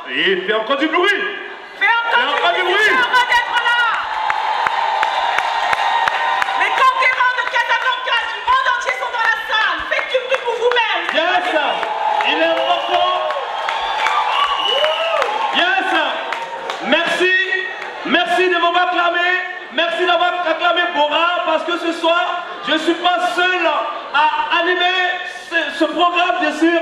Et fais encore du bruit. Fais encore du bruit. Heureux d'être là. Les conquérants de Casablanca du monde entier sont dans la salle. Faites du bruit pour vous-même. Yes, il est important. Yes, merci. Merci de m'avoir acclamé. Merci d'avoir acclamé Bora parce que ce soir, je ne suis pas seul à animer ce programme, bien sûr.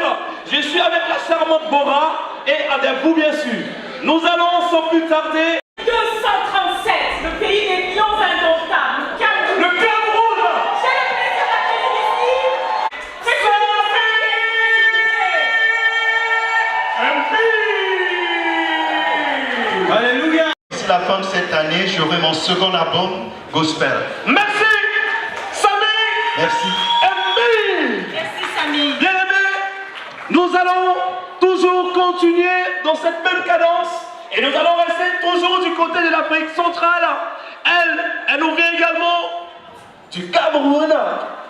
Je suis avec la charmante Bora et avec vous, bien sûr. Nous allons sans plus tarder. 237, le pays des lions indomptables. Le Cameroun. J'ai le plaisir d'accueillir ici. MP. Alléluia. D'ici la fin de cette année, j'aurai mon second album Gospel. Merci, Samy. Merci. MP. Merci Samy. Bien-aimés, nous allons toujours continuer dans cette même cadence et nous allons rester toujours du côté de l'Afrique centrale. Elle nous vient également du Cameroun.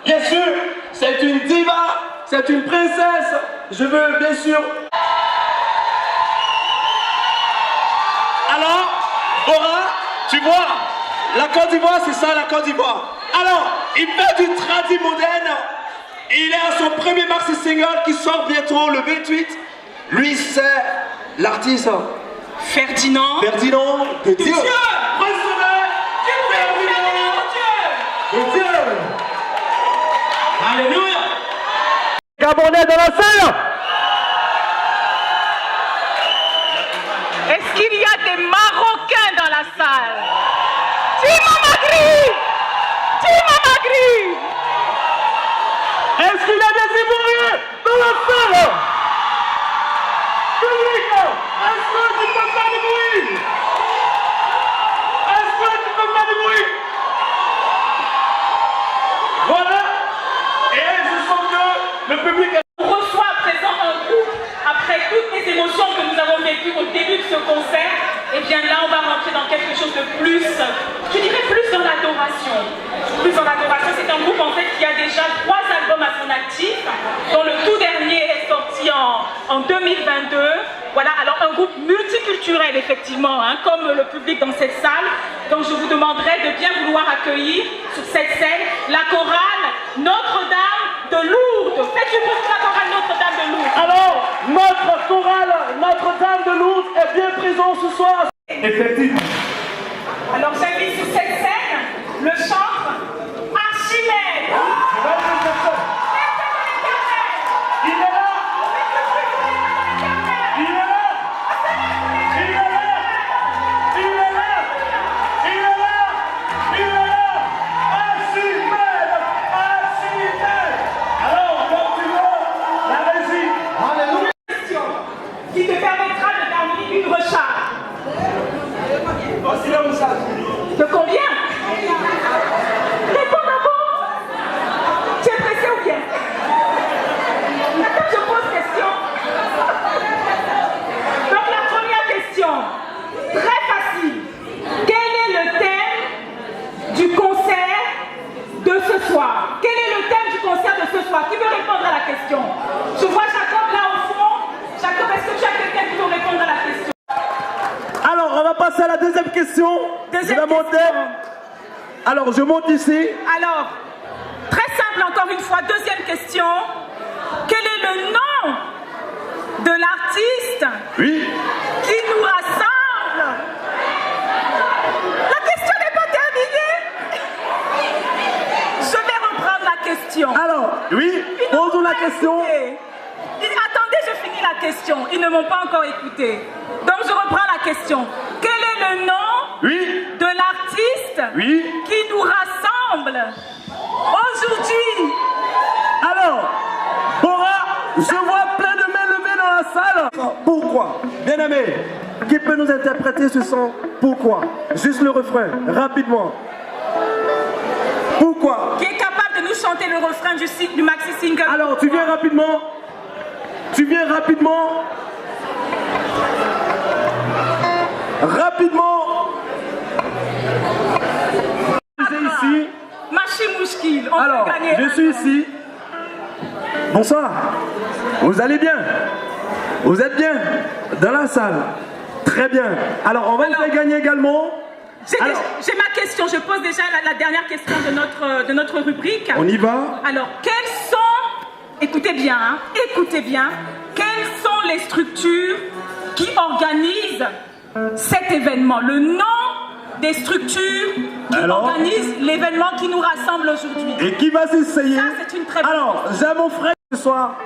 Bien sûr, c'est une diva, c'est une princesse. Je veux bien sûr. Alors, Bora, tu vois, la Côte d'Ivoire, c'est ça la Côte d'Ivoire. Alors, il fait du tradi moderne. Il est à son premier maxi single qui sort bientôt le 28. Lui, c'est l'artiste Ferdinand. Ferdinand de Dieu. Dieu. Recevez Ferdinand de Dieu. Alléluia. Gabonais dans la salle. Est-ce qu'il y a des Marocains dans la salle? Tima Magri. Tima Magri. Est-ce qu'il y a des Ivoiriens dans la salle? Public, est-ce que tu peux faire du bruit? Est-ce que tu peux faire du bruit? Voilà. Et je sens que le public est... On reçoit à présent un groupe, après toutes les émotions que nous avons vécues au début de ce concert, et bien là on va rentrer dans quelque chose de plus, je dirais plus dans l'adoration. Plus dans l'adoration, c'est un groupe en fait qui a déjà 3 albums à son actif, dont le tout dernier est sorti en 2022. Voilà, alors un groupe multiculturel effectivement, hein, comme le public dans cette salle. Donc je vous demanderai de bien vouloir accueillir sur cette scène la chorale Notre-Dame de Lourdes. Faites du bruit pour la chorale Notre-Dame de Lourdes. Alors, notre chorale Notre-Dame de Lourdes est bien présent ce soir. Effectivement. Alors j'invite sur cette scène le chantre Archimède. Il est là. Il est là. Il est là. Il est là. Il est là. Il est là. Archimède. Archimède. Alors, continuons la régie. Alléluia. Qui te permettra de terminer une recharge. Voici le message. De combien? Réponds d'abord. Tu es pressé ou bien? Attends, je pose question. Donc la première question, très facile. Quel est le thème du concert de ce soir? Quel est le thème du concert de ce soir? Qui veut répondre à la question? Je vois Jacob là au fond. Jacob, est-ce que tu as quelqu'un qui veut répondre à la question? Alors, on va passer à la deuxième question. Deuxième Je vais monter. question. Alors, je monte ici. Alors, très simple encore une fois, deuxième question. Quel est le nom de l'artiste Oui. qui nous rassemble? La question n'est pas terminée. Je vais reprendre la question. Alors, oui, Ils ne m'ont posons la pas question. écouté. Attendez, je finis la question. Ils ne m'ont pas encore écouté. Donc je reprends la question. Quel est le nom Oui. de l'artiste Oui. qui nous rassemble aujourd'hui? Alors, Bora, je vois plein de mains levées dans la salle. Pourquoi? Bien aimé, qui peut nous interpréter ce son? Pourquoi? Juste le refrain, rapidement. Pourquoi? Qui est capable de nous chanter le refrain du maxi single? Alors, tu viens rapidement. Tu viens rapidement. Rapidement. Ici. Machi Mouchkil, on Alors, peut gagner. je suis ici. Bonsoir. Vous allez bien? Vous êtes bien dans la salle? Très bien. Alors, on va le faire gagner également. J'ai ma question, je pose déjà la dernière question de notre rubrique. On y va. Alors, quelles sont, écoutez bien, quelles sont les structures qui organisent cet événement? Le nom des structures qui organisent l'événement qui nous rassemble aujourd'hui. Et qui va s'essayer? Ça, c'est une très bonne Alors, j'ai mon frère ce soir.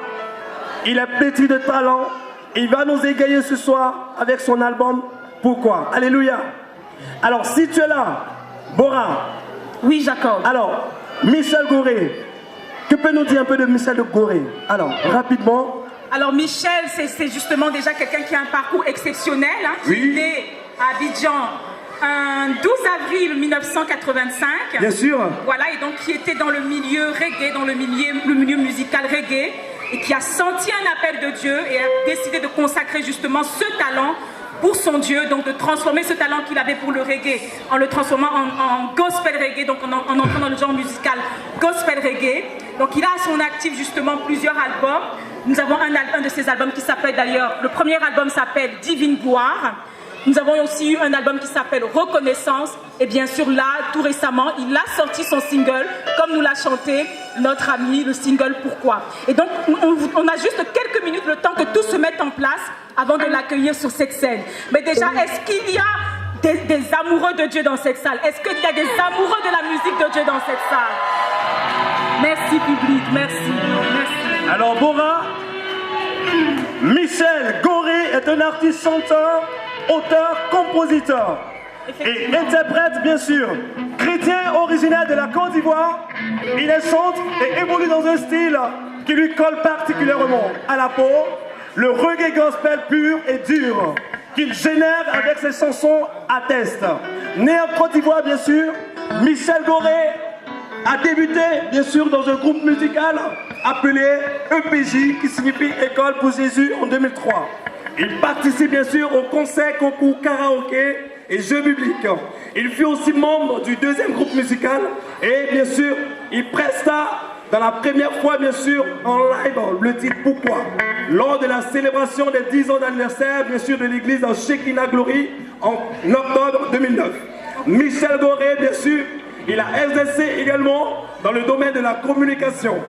Il est pétri de talent. Il va nous égayer ce soir avec son album. Pourquoi? Alléluia. Alors, si tu es là, Bora. Oui, Jacob. Alors, Michel Goré. Que peut nous dire un peu de Michel Goré? Alors, rapidement. Alors, Michel, c'est justement déjà quelqu'un qui a un parcours exceptionnel. Hein, qui est né à Abidjan un 12 avril 1985. Bien sûr. Voilà, et donc qui était dans le milieu reggae, dans le milieu musical reggae, et qui a senti un appel de Dieu et a décidé de consacrer justement ce talent pour son Dieu, donc de transformer ce talent qu'il avait pour le reggae en le transformant en gospel reggae, donc en entrant dans le genre musical gospel reggae. Donc il a à son actif justement plusieurs albums. Nous avons un de ses albums qui s'appelle d'ailleurs, le premier album s'appelle Divine Gloire. Nous avons aussi eu un album qui s'appelle Reconnaissance. Et bien sûr là, tout récemment, il a sorti son single, comme nous l'a chanté notre ami, le single Pourquoi. Et donc on a juste quelques minutes, le temps que tout se mette en place avant de l'accueillir sur cette scène. Mais déjà, est-ce qu'il y a des amoureux de Dieu dans cette salle? Est-ce qu'il y a des amoureux de la musique de Dieu dans cette salle? Merci public, merci. Alors Bora, Michel Goré est un artiste chanteur, auteur, compositeur et interprète bien sûr. Chrétien originaire de la Côte d'Ivoire, il est chante et évolue dans un style qui lui colle particulièrement à la peau, le reggae gospel pur et dur qu'il génère avec ses chansons atteste. Né en Côte d'Ivoire bien sûr, Michel Goré a débuté bien sûr dans un groupe musical appelé EPJ qui signifie École pour Jésus en 2003. Il participe bien sûr au concert, concours, karaoké et jeux bibliques. Il fut aussi membre du deuxième groupe musical et bien sûr il presta dans la première fois bien sûr en live le titre Pourquoi lors de la célébration des 10 ans d'anniversaire bien sûr de l'église en Shekinah Glory en octobre 2009. Michel Goré bien sûr, il a exercé également dans le domaine de la communication.